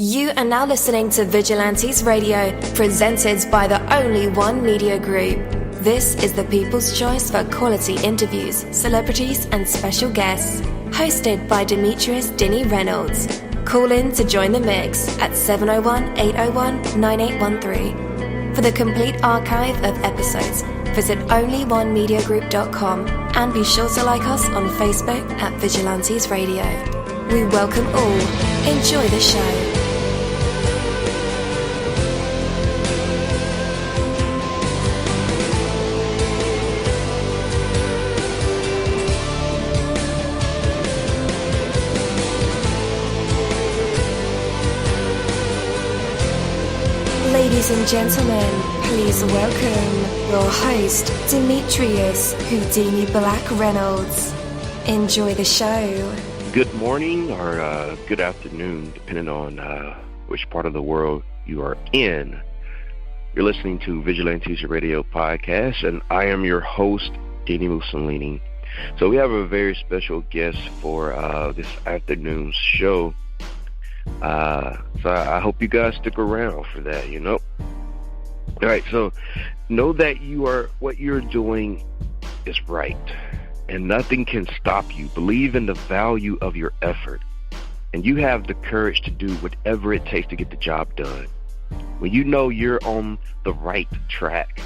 You are now listening to Vigilantes Radio, presented by the Only One Media Group. This is the people's choice for quality interviews, celebrities and special guests. Hosted by Demetrius Dinny Reynolds. Call in to join the mix at 701-801-9813. For the complete archive of episodes, visit onlyonemediagroup.com and be sure to like us on Facebook at Vigilantes Radio. We welcome all. Enjoy the show. Ladies and gentlemen, please welcome your host, Demetrius Houdini Black Reynolds. Enjoy the show. Good morning or good afternoon, depending on which part of the world you are in. You're listening to Vigilantes-Radio-podcast, and I am your host, dini-musssolini. So we have a very special guest for this afternoon's show. So I hope you guys stick around for that, you know. All right, so know that what you're doing is right, and nothing can stop you. Believe in the value of your effort, and you have the courage to do whatever it takes to get the job done. When you know you're on the right track,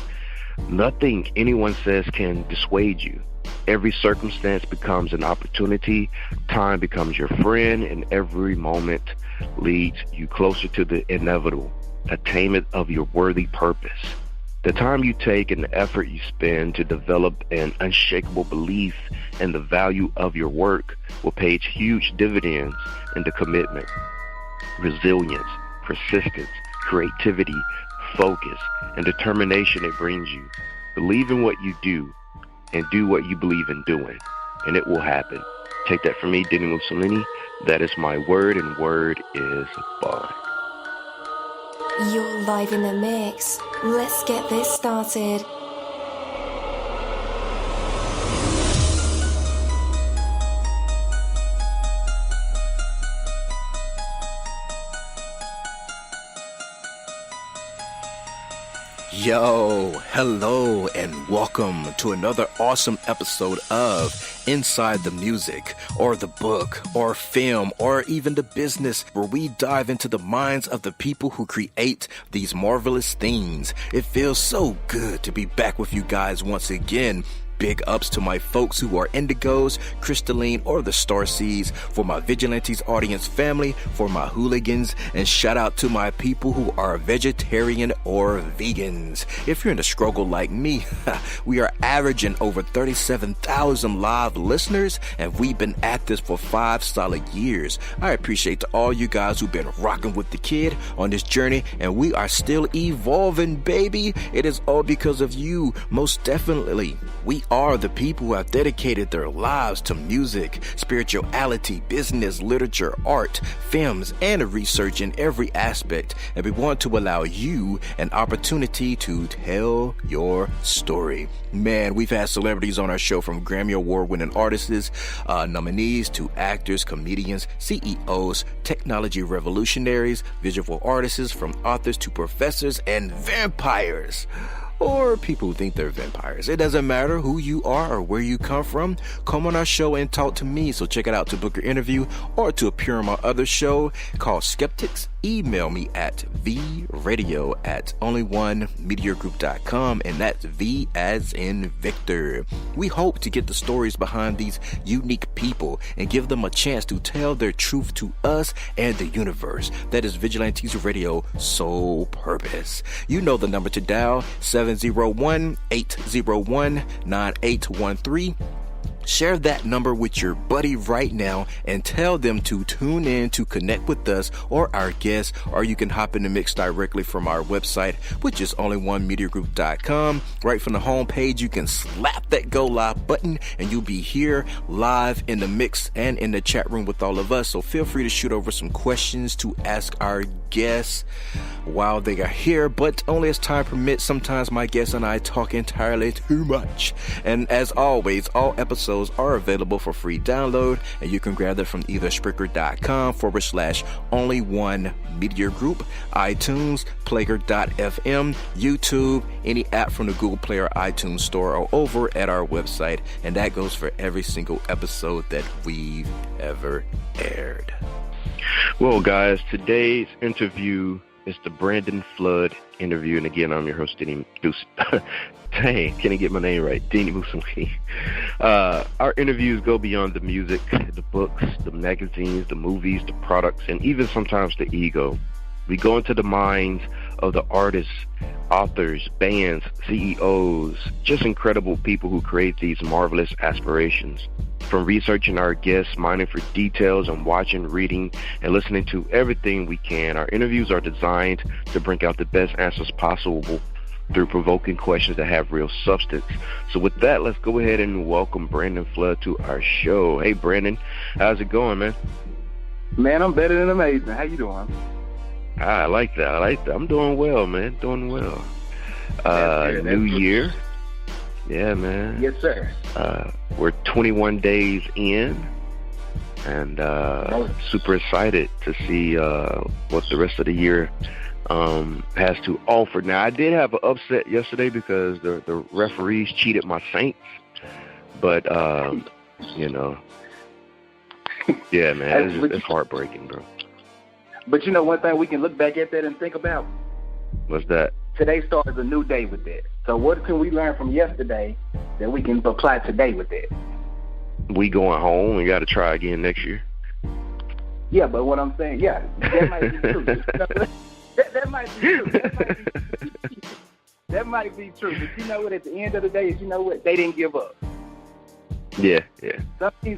nothing anyone says can dissuade you. Every circumstance becomes an opportunity, time becomes your friend, and every moment leads you closer to the inevitable attainment of your worthy purpose. The time you take and the effort you spend to develop an unshakable belief in the value of your work will pay huge dividends in the commitment, resilience, persistence, creativity, focus, and determination it brings you. Believe in what you do and do what you believe in doing, and it will happen. Take that from me, dini-musssolini. That is my word, and word is bond. You're live in the mix. Let's get this started. Yo, hello, and welcome to another awesome episode of Inside the Music, or the book, or film, or even the business, where we dive into the minds of the people who create these marvelous things. It feels so good to be back with you guys once again. Big ups to my folks who are indigos, crystalline, or the starseeds, for my Vigilantes audience family, for my hooligans, and shout out to my people who are vegetarian or vegans. If you're in a struggle like me, we are averaging over 37,000 live listeners, and we've been at this for 5 solid years. I appreciate to all you guys who've been rocking with the kid on this journey, and we are still evolving, baby. It is all because of you, most definitely. We are the people who have dedicated their lives to music, spirituality, business, literature, art, films, and research in every aspect. And we want to allow you an opportunity to tell your story. Man, we've had celebrities on our show, from Grammy Award-winning artists, nominees, to actors, comedians, CEOs, technology revolutionaries, visual artists, from authors to professors, and vampires. Or people who think they're vampires. It doesn't matter who you are or where you come from. Come on our show and talk to me. So check it out to book your interview or to appear on my other show called Skeptics. Email me at vradio@onlyonemediagroup.com, and that's V as in Victor. We hope to get the stories behind these unique people and give them a chance to tell their truth to us and the universe. That is Vigilantes Radio sole purpose. You know the number to dial, 701-801-9813. Share that number with your buddy right now and tell them to tune in to connect with us or our guests, or you can hop in the mix directly from our website, which is onlyonemediagroup.com. Right from the homepage, you can slap that go live button and you'll be here live in the mix and in the chat room with all of us. So feel free to shoot over some questions to ask our guests while they are here, but only as time permits. Sometimes my guests and I talk entirely too much. And as always, all episodes episodes are available for free download, and you can grab them from either Spreaker.com/only1media group, iTunes, Player.fm, YouTube, any app from the Google Play or iTunes store, or over at our website. And that goes for every single episode that we've ever aired. Well, guys, today's interview is the Brandon Flood interview. And again, I'm your host, dini-musssolini. Dang, can't I get my name right? Dini-musssolini. Our interviews go beyond the music, the books, the magazines, the movies, the products, and even sometimes the ego. We go into the minds of the artists, authors, bands, CEOs, just incredible people who create these marvelous aspirations. From researching our guests, mining for details, and watching, reading, and listening to everything we can, our interviews are designed to bring out the best answers possible through provoking questions that have real substance. So with that, let's go ahead and welcome Brandon Flood to our show. Hey, Brandon, how's it going, man? Man, I'm better than amazing. How you doing? I like that. I'm doing well, man. Doing well. New year. Yeah, man. Yes, sir. We're 21 days in, and super excited to see what the rest of the year has to offer. Now, I did have an upset yesterday because the referees cheated my Saints, but yeah, man, it's heartbreaking, bro. But you know one thing we can look back at that and think about? What's that? Today starts a new day with that. So what can we learn from yesterday that we can apply today with that? We going home. We got to try again next year. Yeah, but what I'm saying, yeah, that might be true. That might be true. That might be true. But you know what? At the end of the day, is you know what? They didn't give up. Yeah.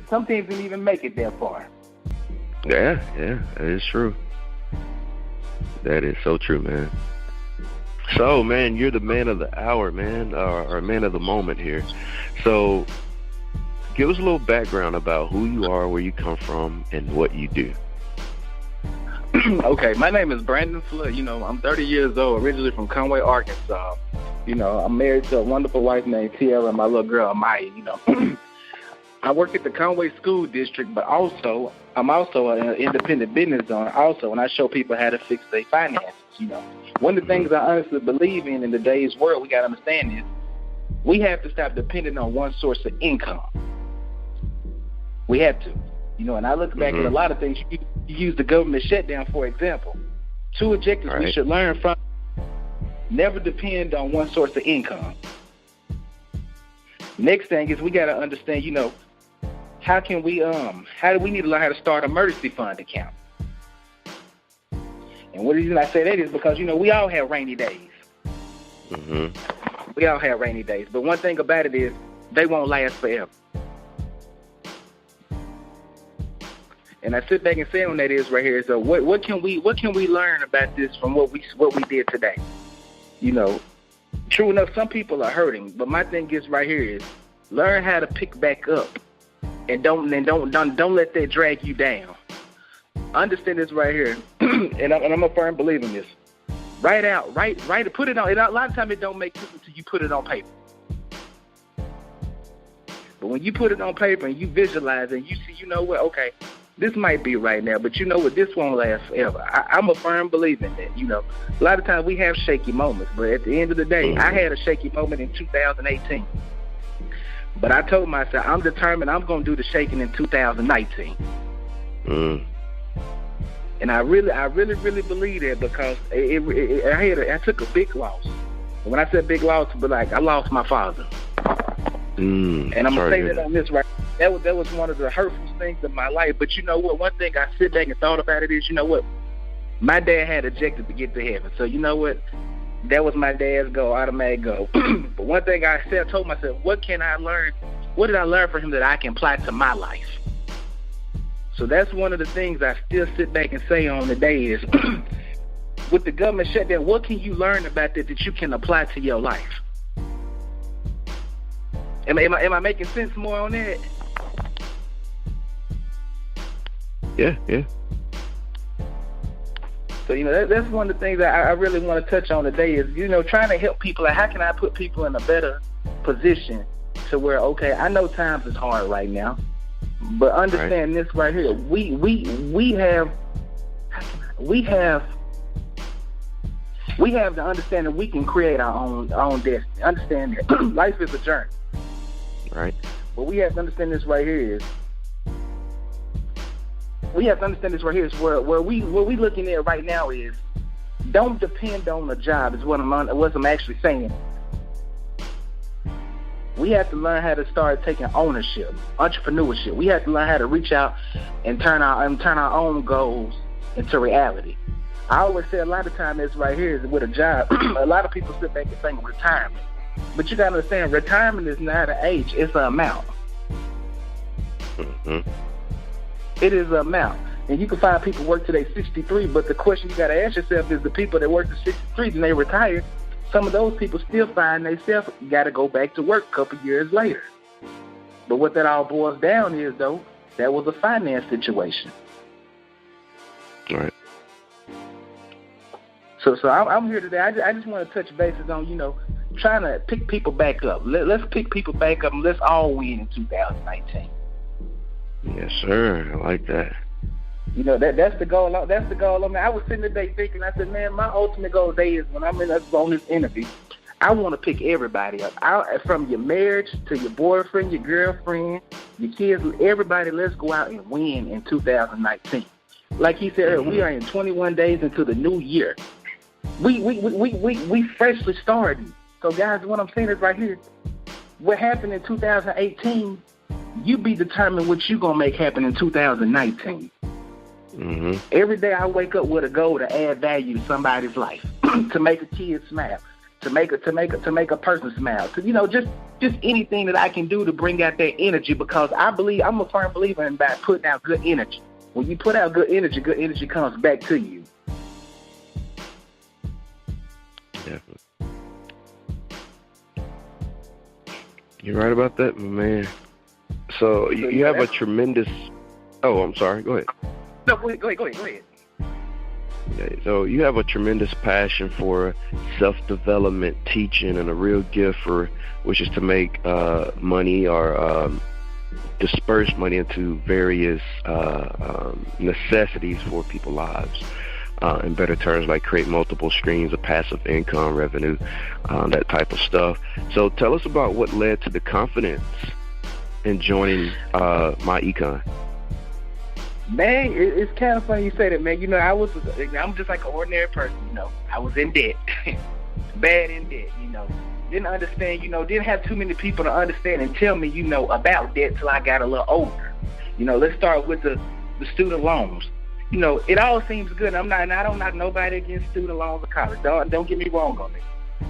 Some teams didn't even make it that far. Yeah, that is true. That is so true, man. So, man, you're the man of the hour, man, or man of the moment here. So, give us a little background about who you are, where you come from, and what you do. Okay, my name is Brandon Flood. I'm 30 years old, originally from Conway, Arkansas. I'm married to a wonderful wife named Tiara and my little girl, Maya. I work at the Conway School District, but I'm also an independent business owner also, and I show people how to fix their finances. One of the things I honestly believe in today's world, we got to understand is we have to stop depending on one source of income. We have to. And I look back at a lot of things. You use the government shutdown, for example. Two objectives we should learn from: never depend on one source of income. Next thing is we got to understand, how do we need to learn how to start an emergency fund account? And the reason I say that is because, we all have rainy days. We all have rainy days. But one thing about it is they won't last forever. And I sit back and say on that is right here, so what can we learn about this from what we did today? True enough, some people are hurting, but my thing is right here is learn how to pick back up, and don't let that drag you down. Understand this right here, and I'm a firm believer in this. Write it, put it on. And a lot of times it don't make sense until you put it on paper. But when you put it on paper and you visualize and you see, okay, this might be right now, but this won't last forever. I'm a firm believer in that. A lot of times we have shaky moments, but at the end of the day, I had a shaky moment in 2018. But I told myself, I'm determined I'm going to do the shaking in 2019. And I really believe that because I took a big loss. And when I said big loss, but I lost my father. And I'm going to say that on this right. That was one of the hurtful things in my life. But you know what? One thing I sit back and thought about it is, my dad had objected to get to heaven. So you know what? That was my dad's goal, automatic goal. But one thing I told myself, what can I learn? What did I learn from him that I can apply to my life? So that's one of the things I still sit back and say on the day is, with the government shutdown, what can you learn about that you can apply to your life? Am I making sense more on that? Yeah. So, that's one of the things that I really want to touch on today is, trying to help people. How can I put people in a better position to where, okay, I know times is hard right now, but understand this right here. We have the understanding we can create our own destiny. Understand that life is a journey. Right. But we have to understand this right here is where we looking at right now is don't depend on a job is what I'm actually saying. We have to learn how to start taking ownership, entrepreneurship. We have to learn how to reach out and turn our own goals into reality. I always say a lot of time this right here is with a job. A lot of people sit back and think retirement. But you got to understand, retirement is not an age, it's an amount. Mm-hmm. It is an amount. And you can find people work till they're 63, but the question you got to ask yourself is the people that work to 63 and they retire, some of those people still find themselves got to go back to work a couple years later. But what that all boils down is, though, that was a finance situation. All right. So I'm here today. I just want to touch bases on, trying to pick people back up. Let's pick people back up and let's all win in 2019. Yes, sir. I like that. That's the goal. That's the goal. I mean, I was sitting today thinking, I said, man, my ultimate goal today is when I'm on this interview, I want to pick everybody up. From your marriage to your boyfriend, your girlfriend, your kids, everybody, let's go out and win in 2019. Like he said, we are in 21 days into the new year. We freshly started. So guys, what I'm saying is right here, what happened in 2018, you be determined what you gonna make happen in 2019. Mm-hmm. Every day I wake up with a goal to add value to somebody's life, to make a kid smile, to make a person smile, to just anything that I can do to bring out that energy, because I'm a firm believer in by putting out good energy. When you put out good energy comes back to you. Definitely. You're right about that, my man. So you have a tremendous... Oh, I'm sorry. Go ahead. No, go ahead. Okay, so you have a tremendous passion for self-development, teaching, and a real gift for which is to make money or disperse money into various necessities for people's lives. In better terms, like create multiple streams of passive income, revenue, that type of stuff. So tell us about what led to the confidence in joining My Econ. Man, it's kind of funny you say that, man. I'm just like an ordinary person, I was in debt, bad in debt, Didn't understand, didn't have too many people to understand and tell me, about debt till I got a little older. Let's start with the student loans. It all seems good. I don't knock nobody against student loans or college. Don't get me wrong on it.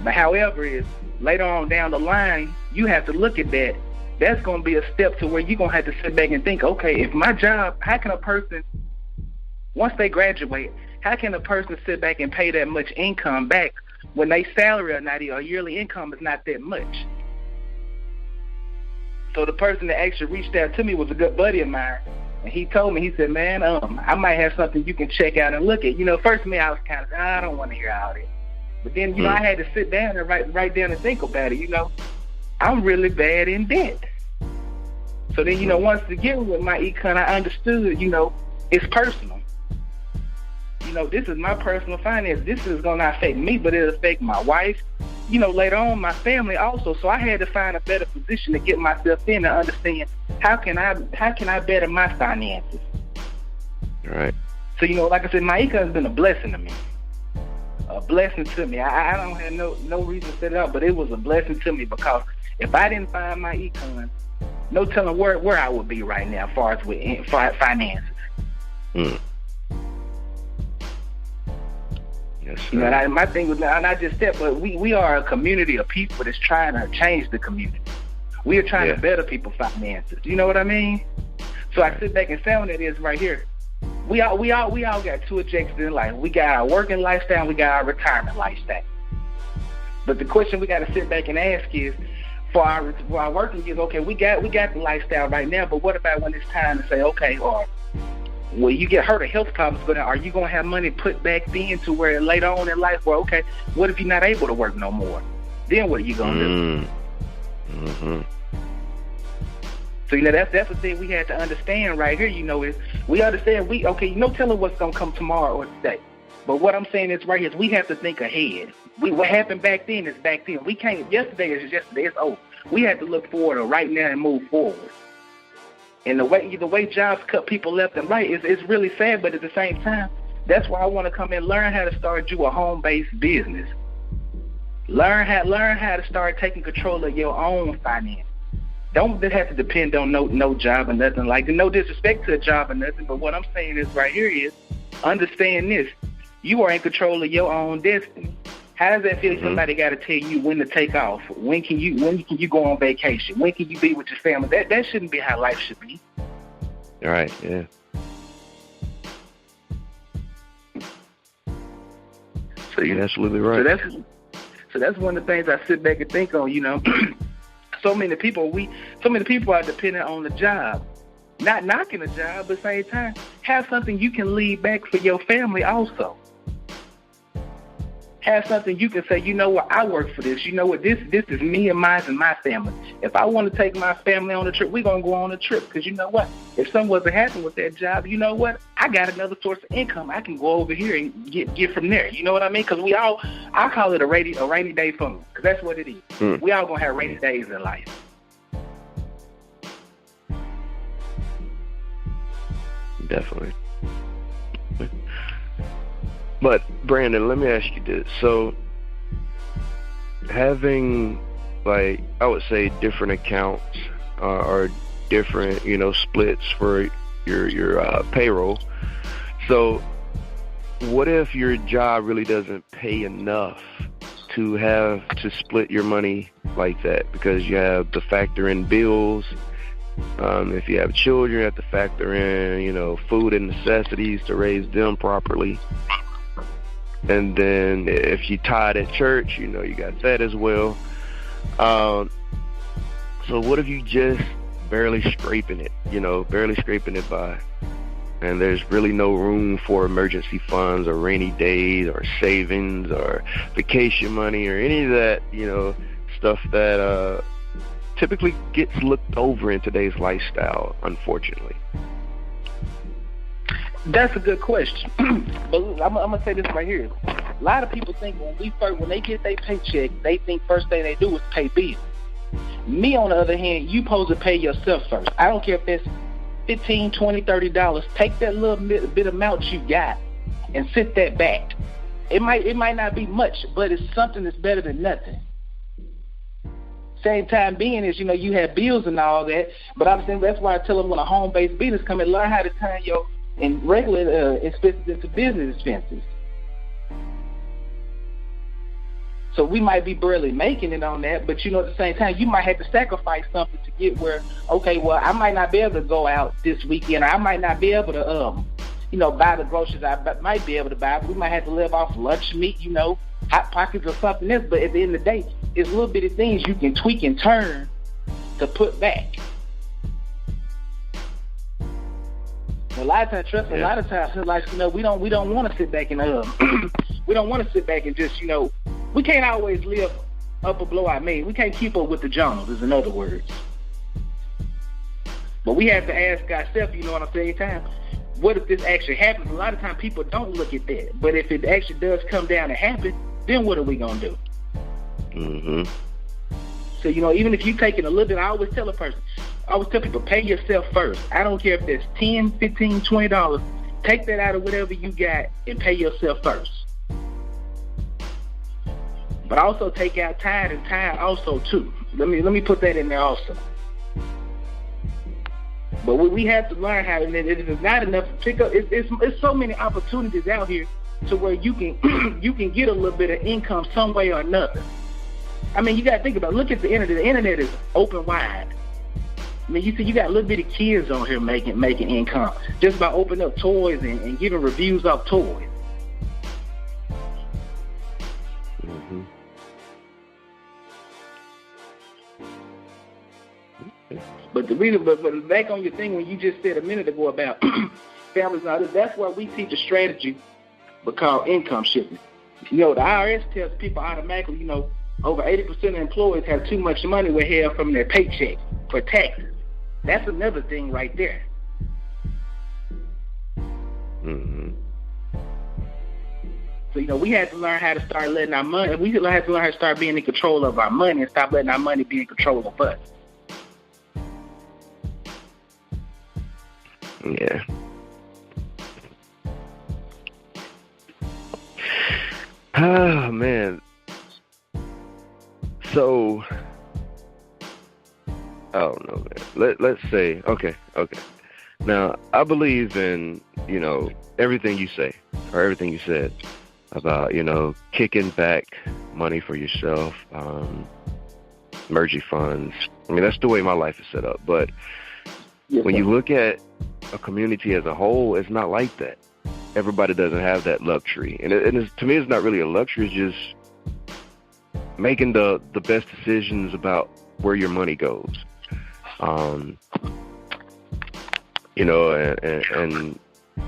But however, is later on down the line, you have to look at that. That's going to be a step to where you're going to have to sit back and think, okay, if my job, how can a person, once they graduate, how can a person sit back and pay that much income back when their salary or yearly income is not that much? So the person that actually reached out to me was a good buddy of mine. And he told me, he said, man, I might have something you can check out and look at. First me, I was kind of, I don't want to hear all this. But then, I had to sit down and write down and think about it. I'm really bad in debt. So then, once again with My Econ, I understood, it's personal. This is my personal finance. This is going to affect me, but it'll affect my wife, later on my family also. So I had to find a better position to get myself in and understand how can I better my finances. All right. So, like I said, My Econ has been a blessing to me. A blessing to me. I don't have no reason to set it up, but it was a blessing to me, because if I didn't find My Econ, no telling where I would be right now as far as with finances. Yes, sir. My thing was not just that, but we are a community of people that's trying to change the community. We are trying to better people's finances. You know what I mean? So I sit back and say that is right here. We all got two objectives in life. We got our working lifestyle, we got our retirement lifestyle. But the question we got to sit back and ask is, for our working years, okay, we got the lifestyle right now, but what about when it's time to say, okay, or when you get hurt or health problems, but are you going to have money put back then to where later on in life, well, okay, what if you're not able to work no more? Then what are you going to do? Mm-hmm. So, that's the thing we had to understand right here, is we understand, telling what's going to come tomorrow or today. But what I'm saying is right here is we have to think ahead. What happened back then is back then. We can't, yesterday is yesterday, it's over. We have to look forward to right now and move forward. And the way jobs cut people left and right is really sad, but at the same time, that's why I want to come and learn how to start you a home-based business. Learn how to start taking control of your own finances. Don't have to depend on no job or nothing like that. No disrespect to a job or nothing, but what I'm saying is right here is understand this. You are in control of your own destiny. How does that feel? Somebody got to tell you when to take off. When can you go on vacation? When can you be with your family? That shouldn't be how life should be. All right, yeah. So you're absolutely right. So that's one of the things I sit back and think on, So many people are dependent on the job. Not knocking a job, but at the same time, have something you can leave back for your family also. Have something you can say, you know what, I work for this. You know what, this is me and mine and my family. If I want to take my family on a trip, we're going to go on a trip. Because you know what, if something wasn't happening with that job, you know what, I got another source of income. I can go over here and get from there. You know what I mean? Because I call it a rainy day fund. Because that's what it is. We all going to have rainy days in life. Definitely. But Brandon, let me ask you this. So having, like, I would say different accounts or different, splits for your payroll. So what if your job really doesn't pay enough to have to split your money like that? Because you have to factor in bills. If you have children, you have to factor in, food and necessities to raise them properly. And then if you tithe at church, you got that as well. So what if you just barely scraping it by, and there's really no room for emergency funds or rainy days or savings or vacation money or any of that, stuff that typically gets looked over in today's lifestyle, unfortunately? That's a good question. But I'm gonna say this right here. A lot of people think when they get their paycheck, they think first thing they do is pay bills. Me, on the other hand, you supposed to pay yourself first. I don't care if that's $15, $20, $30. Take that little bit amount you got and sit that back. It might not be much, but it's something that's better than nothing. Same time being is, you have bills and all that. But I'm saying that's why I tell them when a home-based business come and learn how to turn your regular expenses into business expenses. So we might be barely making it on that, but at the same time, you might have to sacrifice something to get where, okay, well, I might not be able to go out this weekend, or I might not be able to, buy the groceries I might be able to buy. But we might have to live off lunch meat, Hot Pockets or something else. But at the end of the day, it's little bitty things you can tweak and turn to put back. A lot of times, like, we don't want to sit back and we don't want to sit back and just, we can't always live up or below our means. We can't keep up with the Joneses, in other words. But we have to ask ourselves, at the same time, what if this actually happens? A lot of times people don't look at that. But if it actually does come down and happen, then what are we going to do? Mm-hmm. So, even if you're taking a little bit, I always tell people, pay yourself first. I don't care if that's $10, $15, $20. Take that out of whatever you got and pay yourself first. But also take out tithe and tithe also too. Let me put that in there also. But we have to learn how, and it is not enough to pick up. It's so many opportunities out here to where you can you can get a little bit of income some way or another. I mean, you got to think about it. Look at the internet. The internet is open wide. I mean, you got little bitty kids on here making income just by opening up toys and giving reviews of toys. Mm-hmm. But but back on your thing when you just said a minute ago about families and all this, that's why we teach a strategy called income shifting. The IRS tells people automatically, over 80% of employees have too much money withheld from their paycheck for taxes. That's another thing right there. Mm-hmm. So, we had to learn how to start letting our money, we had to learn how to start being in control of our money and stop letting our money be in control of us. Yeah. Oh, man. So, I don't know, man. Let's say, okay. Now, I believe in, everything you say, or everything you said about, kicking back money for yourself, emergency funds. I mean, that's the way my life is set up. But when you look at a community as a whole, it's not like that. Everybody doesn't have that luxury. And to me, it's not really a luxury. It's just making the best decisions about where your money goes. And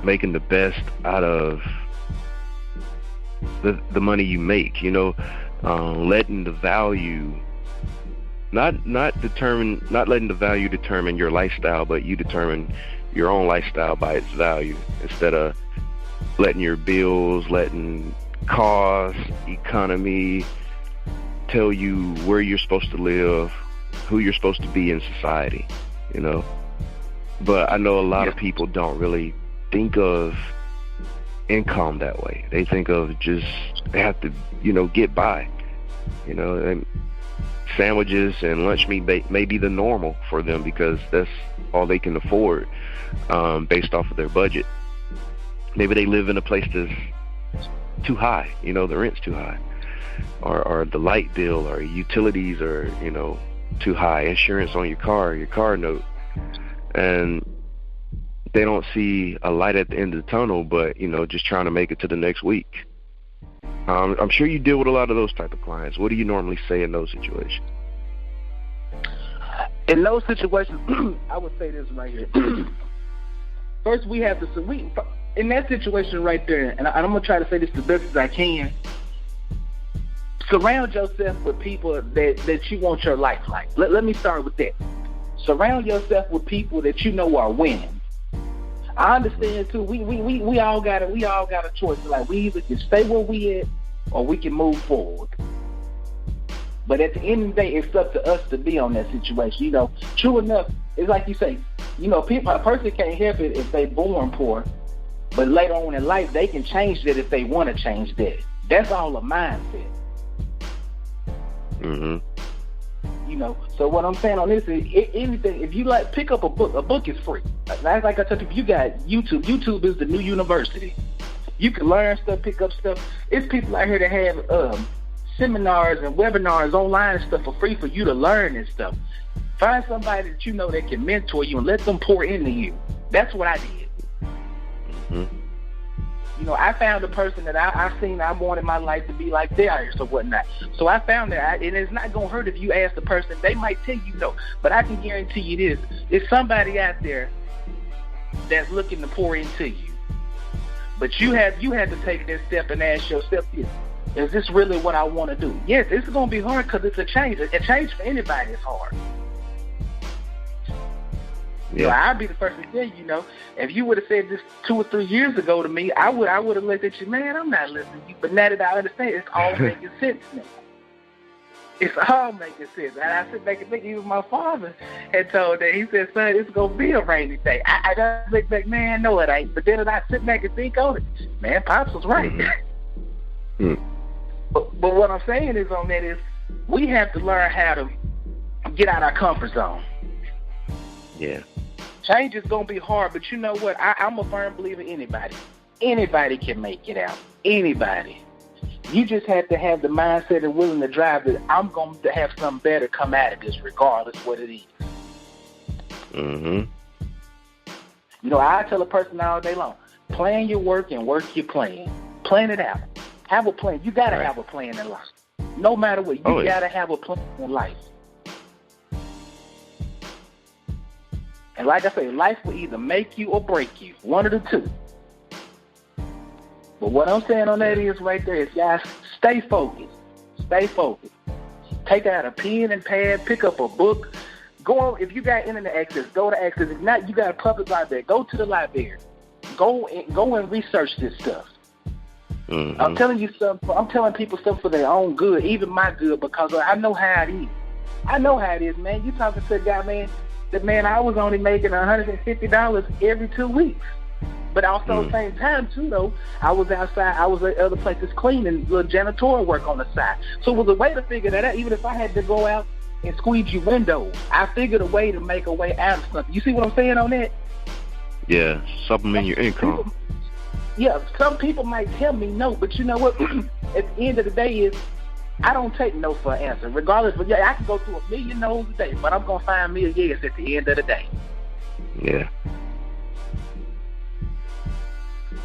making the best out of the money you make, letting the value not letting the value determine your lifestyle, but you determine your own lifestyle by its value, instead of letting your bills, letting cost, economy tell you where you're supposed to live, who you're supposed to be in society, But I know a lot of people don't really think of income that way. They think of just, they have to, get by, and sandwiches and lunch meat may be the normal for them because that's all they can afford, based off of their budget. Maybe they live in a place that's too high, the rent's too high, or the light bill or utilities are, too high, insurance on your car note, and they don't see a light at the end of the tunnel, but, just trying to make it to the next week. I'm sure you deal with a lot of those type of clients. What do you normally say in those situations? In those situations, I would say this right here. First, we have to, in that situation right there, and I'm going to try to say this the best as I can, surround yourself with people that you want your life like. Let me start with that. Surround yourself with people that are winning. I understand too. We all got a choice. Like, we either can stay where we at or we can move forward. But at the end of the day, it's up to us to be on that situation. True enough, it's like you say. A person can't help it if they born poor, but later on in life they can change that if they want to change that. That's all a mindset. Mm-hmm. So what I'm saying on this is, anything, if you pick up a book is free. Like I told you, if you got YouTube. YouTube is the new university. You can learn stuff, pick up stuff. It's people out here that have seminars and webinars online and stuff for free for you to learn and stuff. Find somebody that that can mentor you and let them pour into you. That's what I did. Mm-hmm. I found a person that I seen I wanted my life to be like theirs or whatnot. So I found that, and it's not going to hurt if you ask the person. They might tell you no, but I can guarantee you this. There's somebody out there that's looking to pour into you. But you had to take that step and ask yourself, is this really what I want to do? Yes, it's going to be hard because it's a change. A change for anybody is hard. Yeah. I'd be the first to tell you, if you would have said this 2 or 3 years ago to me, I would have looked at you, man, I'm not listening to you. But now that I understand, it's all making sense now. It's all making sense. And I sit back and think, even my father had told that. He said, son, it's going to be a rainy day. I got to think back, man, no, it ain't. But then I sit back and think on it, man, Pops was right. Mm-hmm. But what I'm saying is on that is, we have to learn how to get out our comfort zone. Yeah. Change is going to be hard, but you know what? I'm a firm believer in anybody. Anybody can make it out. Anybody. You just have to have the mindset and willing to drive that I'm going to have something better come out of this regardless what it is. Mm-hmm. I tell a person all day long, plan your work and work your plan. Plan it out. Have a plan. You got to have a plan in life. No matter what, you got to have a plan in life. And like I say, life will either make you or break you. One of the two. But what I'm saying on that is right there is, guys, stay focused. Stay focused. Take out a pen and pad, pick up a book, Go on, if you got internet access, go to access. If not, you got a public library. Go to the library. Go and research this stuff. Mm-hmm. I'm telling you stuff. I'm telling people stuff for their own good, even my good, because I know how it is. I know how it is, man. You talking to a guy, man, that, man, I was only making $150 every 2 weeks. But also at the same time, too, though, I was outside. I was at other places cleaning, little janitorial work on the side. So it was a way to figure that out. Even if I had to go out and squeegee windows, I figured a way to make a way out of something. You see what I'm saying on that? Yeah, supplement your income. Some people might tell me no, but you know what? At the end of the day is, I don't take no for an answer. Regardless, I can go through 1,000,000 no's a day, but I'm going to find me a yes at the end of the day. Yeah.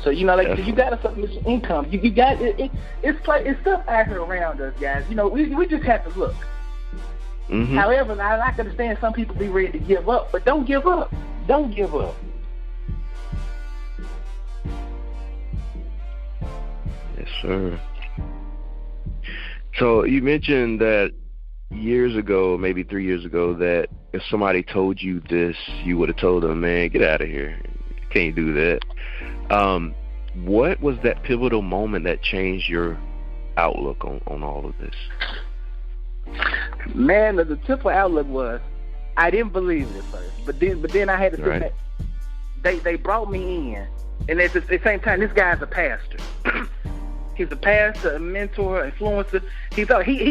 So, you know, like, you got to supplement your income. You got it's stuff out here around us, guys. You know, we just have to look. Mm-hmm. However, I can understand some people be ready to give up, but don't give up. Don't give up. Yes, sir. So you mentioned that years ago, maybe 3 years ago, that if somebody told you this, you would have told them, man, get out of here. You can't do that. What was that pivotal moment that changed your outlook on all of this? Man, the typical outlook was, I didn't believe it at first, but then I had to sit back. They brought me in, and at the same time, this guy's a pastor. He's a pastor, a mentor, influencer. He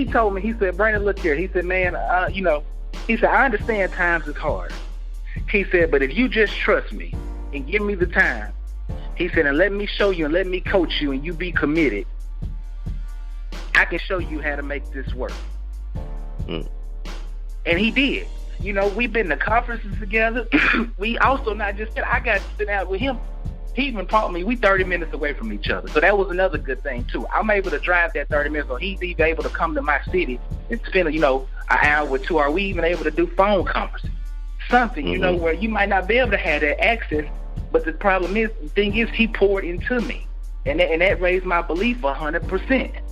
told me, he said, Brandon, look here. He said, man, he said, I understand times is hard. He said, but if you just trust me and give me the time, he said, and let me show you and let me coach you and you be committed, I can show you how to make this work. Mm. And he did. You know, we've been to conferences together. We also not just, I got to sit out with him. He even taught me, we 30 minutes away from each other. So that was another good thing, too. I'm able to drive that 30 minutes, so he's even able to come to my city and spend, an hour or 2 hours. We even able to do phone conferences. Something, where you might not be able to have that access, but the thing is, he poured into me. And that raised my belief 100%.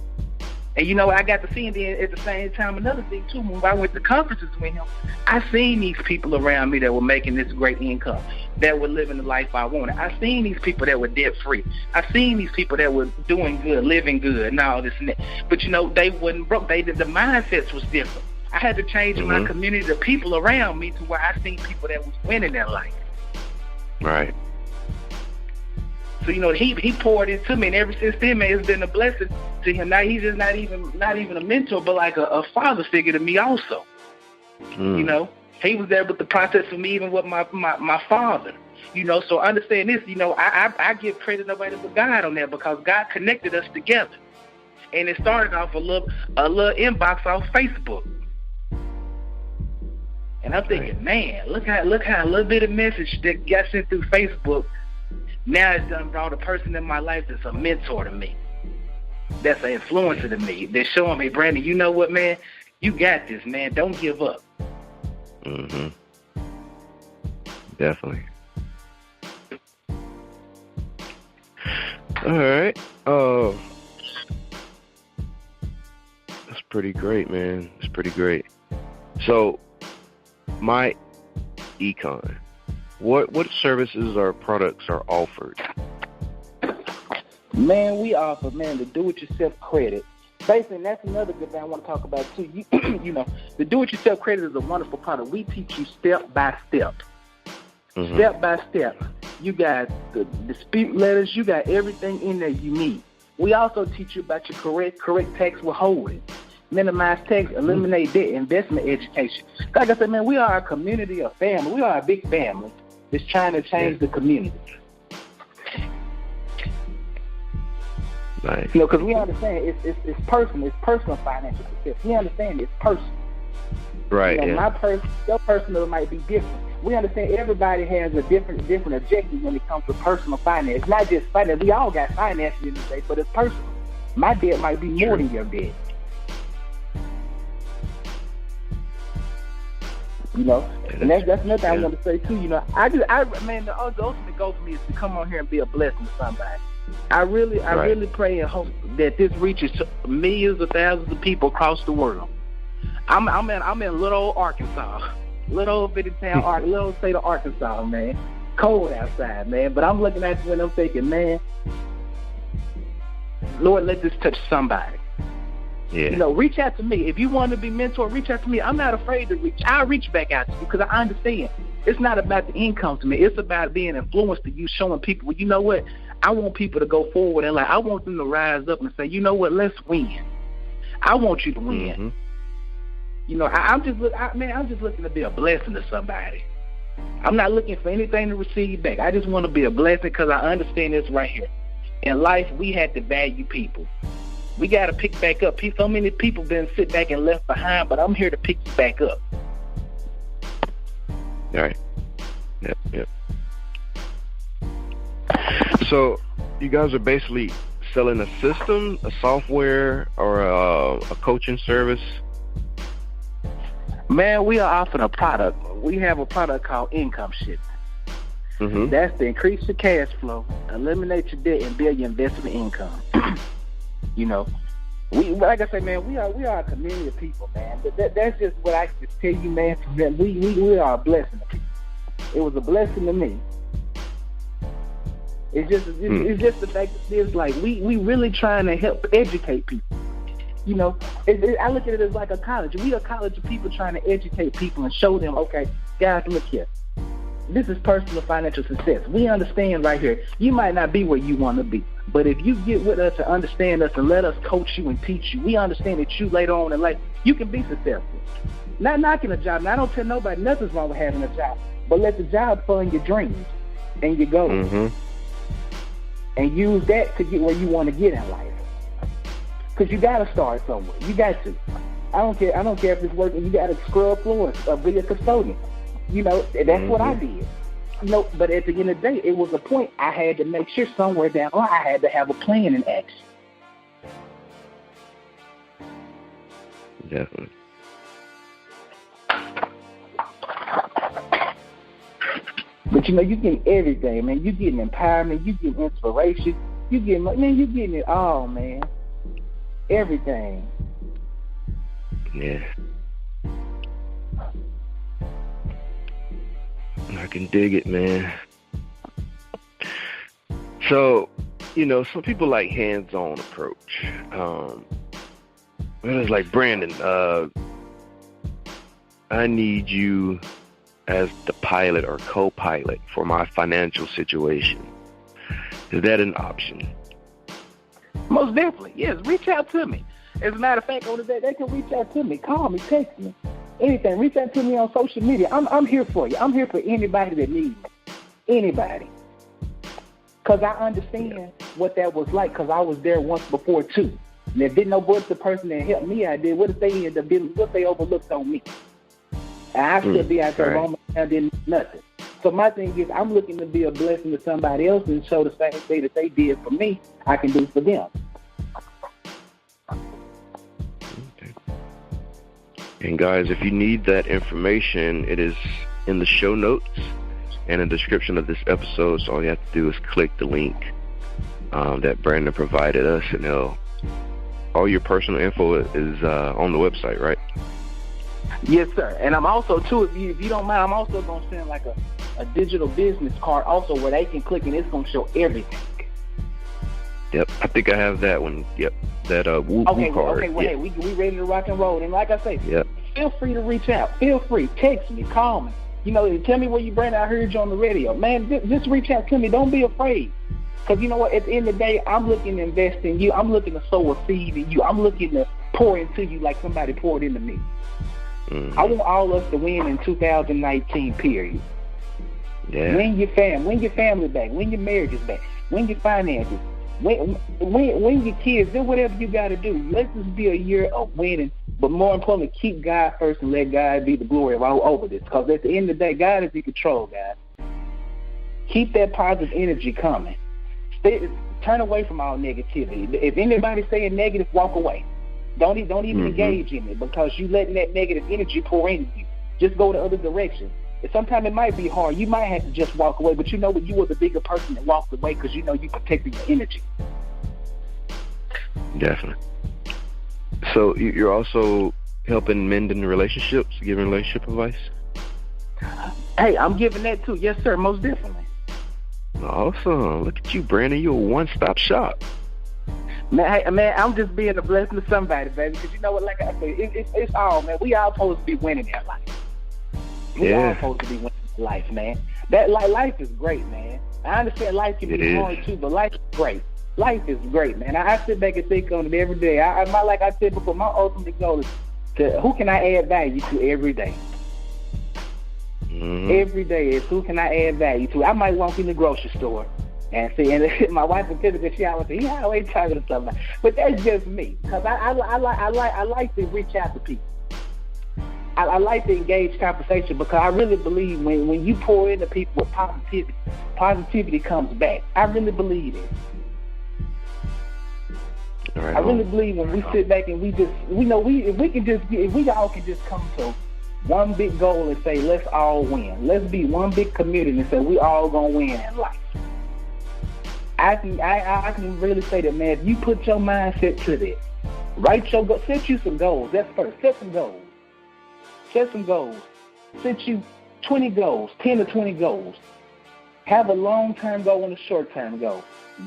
And, I got to see him then at the same time. Another thing, too, when I went to conferences with him, I seen these people around me that were making this great income, that were living the life I wanted. I seen these people that were debt-free. I seen these people that were doing good, living good, and all this and that. But, they wasn't broke. The mindsets was different. I had to change my community, the people around me, to where I seen people that was winning their life. Right. So, he poured into me, and ever since then, man, it's been a blessing to him. Now, he's just not even a mentor, but like a father figure to me also. Mm. He was there with the process for me, even with my father. So understand this, I give credit to nobody but God on that, because God connected us together. And it started off a little inbox off Facebook. And I'm thinking, man, look how a little bit of message that got sent through Facebook, now it's done brought a person in my life that's a mentor to me, that's an influencer to me, that's showing me, Brandon, you know what, man? You got this, man. Don't give up. Mm-hmm. Definitely. All right. That's pretty great, man. It's pretty great. So, my econ. What services or products are offered? Man, we offer, the do-it-yourself credit. Basically, and that's another good thing I want to talk about, too. The do-it-yourself credit is a wonderful product. We teach you step by step. Mm-hmm. Step by step. You got the dispute letters. You got everything in there you need. We also teach you about your correct tax withholding, minimize tax, eliminate debt, investment education. Like I said, man, we are a community, a family. We are a big family that's trying to change the community. Nice. Because we understand it's personal. It's personal financial success. We understand it's personal. Right. Your personal might be different. We understand everybody has a different objective when it comes to personal finance. It's not just finance. We all got finances in this day, but it's personal. My debt might be more than your debt. And that's another thing I want to say too. The ultimate goal for me is to come on here and be a blessing to somebody. I really pray and hope that this reaches millions of thousands of people across the world. I'm in little old Arkansas, little old bitty town, little old state of Arkansas, man. Cold outside, man. But I'm looking at you and I'm thinking, man, Lord, let this touch somebody. Yeah. You know, reach out to me. If you want to be mentored, reach out to me. I'm not afraid to reach. I'll reach back out to you because I understand. It's not about the income to me. It's about being influenced to you, showing people, well, you know what? I want people to go forward and I want them to rise up and say, you know what? Let's win. I want you to win. Mm-hmm. You know, I'm just looking to be a blessing to somebody. I'm not looking for anything to receive back. I just want to be a blessing because I understand this right here. In life, we have to value people. We got to pick back up. So many people been sit back and left behind, but I'm here to pick you back up. All right. Yep. So you guys are basically selling a system, a software, or a coaching service? Man, we are offering a product. We have a product called Income Shift. Mm-hmm. That's to increase your cash flow, eliminate your debt, and build your investment income. You know, like I say, man, we are a community of people, man. But that's just what I can tell you, man. That we are a blessing to people. It was a blessing to me. It's just the fact that it's like we really trying to help educate people. You know, I look at it as like a college. We are a college of people trying to educate people and show them, okay, guys, look here. This is personal financial success. We understand right here. You might not be where you want to be, but if you get with us and understand us and let us coach you and teach you, we understand that you later on in life, you can be successful. Not knocking a job. Now, I don't tell nobody nothing's wrong with having a job, but let the job fund your dreams and your goals. Mm-hmm. And use that to get where you want to get in life. Because you got to start somewhere. You got to. I don't care if it's working. You got to scrub floors or be a custodian. You know, that's what I did. You know, but at the end of the day, it was a point I had to make sure somewhere down the line I had to have a plan in action. Definitely. But you know, you getting everything, man. You getting empowerment, you getting inspiration, you getting it all, man. Everything. Yeah. I can dig it, man. So, you know, some people like hands-on approach. It's like, Brandon, I need you as the pilot or co-pilot for my financial situation. Is that an option? Most definitely, yes. Reach out to me. As a matter of fact, on the day, they can reach out to me, call me, text me, anything. Reach out to me on social media. I'm here for you. I'm here for anybody that needs me. Anybody. Because I understand what that was like, because I was there once before, too. And if didn't know what the person that helped me out did, what if they ended up doing, what they overlooked on me? And I still be out there roaming around doing nothing. So my thing is, I'm looking to be a blessing to somebody else and show the same thing that they did for me, I can do for them. Okay. And guys, if you need that information, it is in the show notes and in the description of this episode. So all you have to do is click the link that Brandon provided us, and all your personal info is on the website, right? Yes, sir. And I'm also, too, if you don't mind, I'm also going to send like a digital business card also where they can click and it's going to show everything. Yep, I think I have that one. Yep, that woo card. Okay, well, hey, we ready to rock and roll. And like I say, feel free to reach out. Feel free. Text me, call me. You know, tell me where you Brandon, I heard you on the radio. Man, just reach out to me. Don't be afraid. Because you know what? At the end of the day, I'm looking to invest in you. I'm looking to sow a seed in you. I'm looking to pour into you like somebody poured into me. Mm-hmm. I want all of us to win in 2019, period. Yeah. Win your family back. Win your marriages back. Win your finances. Win your kids. Do whatever you got to do. Let this be a year of winning. But more importantly, keep God first and let God be the glory of all over this. Because at the end of the day, God is in control, guys. Keep that positive energy coming. Turn away from all negativity. If anybody's saying negative, walk away. Don't even engage in it, because you letting that negative energy pour into you. Just go the other direction. And sometimes it might be hard. You might have to just walk away, but you know what? You were the bigger person that walked away because you know you protected your energy. Definitely. So you're also helping mend in relationships, giving relationship advice? Hey, I'm giving that too. Yes, sir, most definitely. Awesome. Look at you, Brandon. You're a one-stop shop. Man, I'm just being a blessing to somebody, baby. Because you know what, like I said, it's all, man. We all supposed to be winning in life. We all supposed to be winning in life, man. That life is great, man. I understand life can be hard too, but life is great. Life is great, man. I sit back and think on it every day. Like I said before, my ultimate goal is to who can I add value to every day. Mm-hmm. Every day is who can I add value to. I might walk in the grocery store and see, and my wife will typically she always say, "He always talking to somebody," but that's just me because I like to reach out to people. I like to engage conversation because I really believe when you pour into people with positivity comes back. I really believe it. Right, I really believe when we sit back and if we all can just come to one big goal and say, let's all win. Let's be one big community and say we all gonna win in life. I can really say that, man. If you put your mindset to that, set you some goals. That's first. Set some goals. Set you 20 goals, 10 to 20 goals. Have a long-term goal and a short-term goal.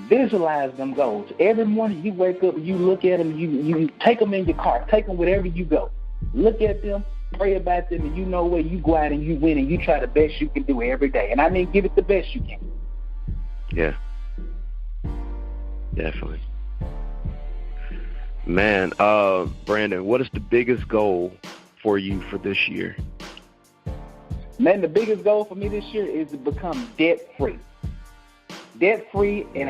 Visualize them goals. Every morning you wake up, you look at them, you take them in your car, take them wherever you go. Look at them, pray about them, and you know where you go out and you win and you try the best you can do every day. And I mean, give it the best you can. Yeah. Definitely. Man, Brandon, what is the biggest goal for you for this year? Man, the biggest goal for me this year is to become debt-free. Debt-free and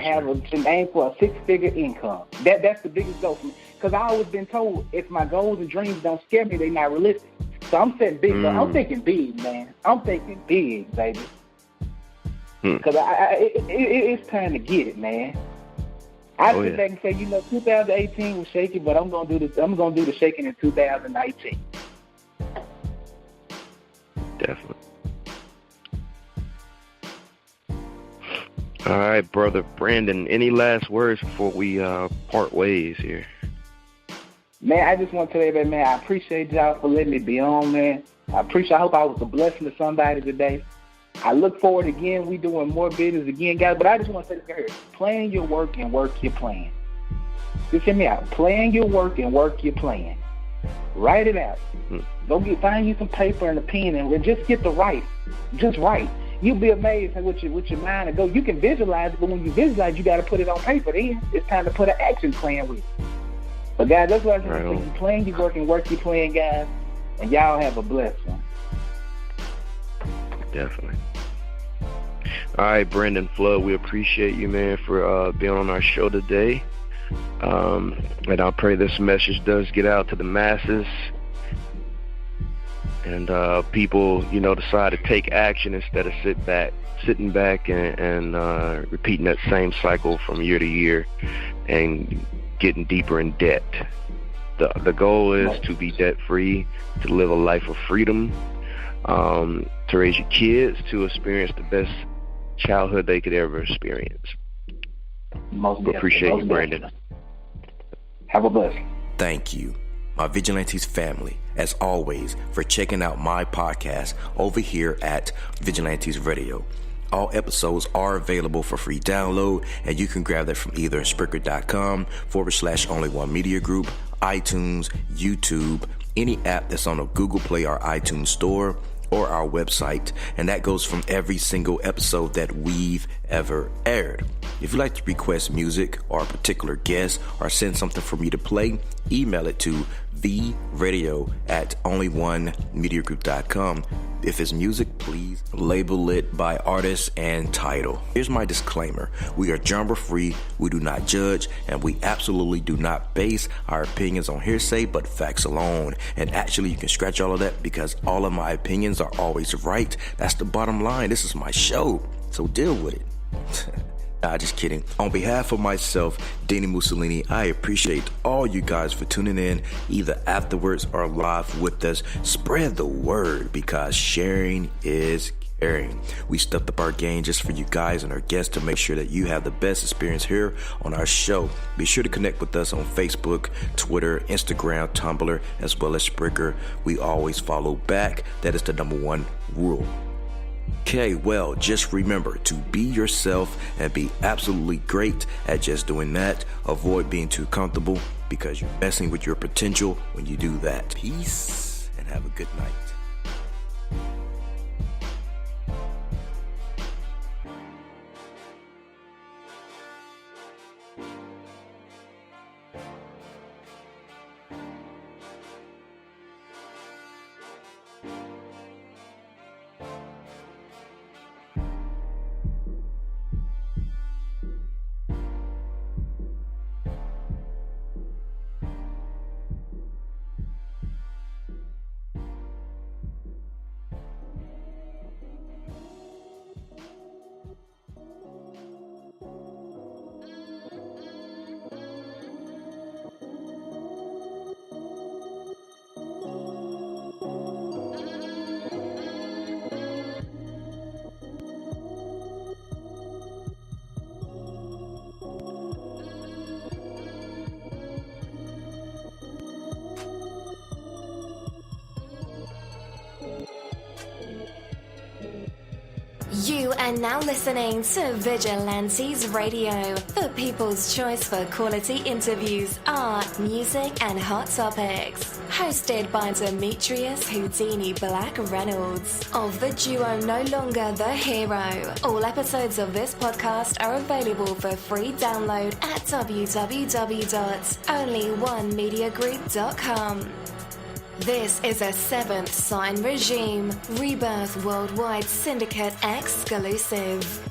aim for a six-figure income. That's the biggest goal for me. Because I've always been told if my goals and dreams don't scare me, they're not realistic. So I'm setting big goals. I'm thinking big, man. I'm thinking big, baby. Because it's time to get it, man. I sit back and say, 2018 was shaky, but I'm gonna do the shaking in 2019. Definitely. All right, brother Brandon, any last words before we part ways here? Man, I just want to tell everybody, man, I appreciate y'all for letting me be on, man. I hope I was a blessing to somebody today. I look forward again. We doing more business again, guys. But I just want to say this here. Plan your work and work your plan. Just hear me out. Plan your work and work your plan. Write it out. Go find you some paper and a pen and just get to write. Just write. You'll be amazed with your mind and go. You can visualize it, but when you visualize, you got to put it on paper. Then it's time to put an action plan with it. But guys, that's what I say. You plan your work and work your plan, guys. And y'all have a blessed one. Definitely. All right, Brandon Flood, we appreciate you, man, for being on our show today. And I pray this message does get out to the masses. And people, decide to take action instead of sitting back and repeating that same cycle from year to year and getting deeper in debt. The goal is to be debt-free, to live a life of freedom, to raise your kids to experience the best childhood they could ever experience. We appreciate you, Brandon. Have a blessing. Thank you, my Vigilantes family, as always, for checking out my podcast over here at Vigilantes Radio. All episodes are available for free download, and you can grab that from either Spreaker.com/only1mediagroup, iTunes, YouTube, any app that's on a Google Play or iTunes store, or our website, and that goes from every single episode that we've ever aired. If you'd like to request music or a particular guest or send something for me to play, email it to vradio@only1mediagroup.com. If it's music, please label it by artist and title. Here's my disclaimer. We are genre free, we do not judge, and we absolutely do not base our opinions on hearsay but facts alone. And actually, you can scratch all of that because all of my opinions are always right. That's the bottom line. This is my show, so deal with it. Nah, just kidding. On behalf of myself, Dini-Musssolini, I appreciate all you guys for tuning in, either afterwards or live with us. Spread the word because sharing is caring. We stepped up our game just for you guys and our guests to make sure that you have the best experience here on our show. Be sure to connect with us on Facebook, Twitter, Instagram, Tumblr, as well as Spreaker. We always follow back. That is the number one rule. Okay, well, just remember to be yourself and be absolutely great at just doing that. Avoid being too comfortable because you're messing with your potential when you do that. Peace and have a good night. You are now listening to Vigilantes Radio, the people's choice for quality interviews, art, music, and hot topics. Hosted by Demetrius Houdini Black Reynolds of the duo No Longer the Hero. All episodes of this podcast are available for free download at www.onlyonemediagroup.com. This is a Seventh Sign Regime Rebirth Worldwide Syndicate exclusive.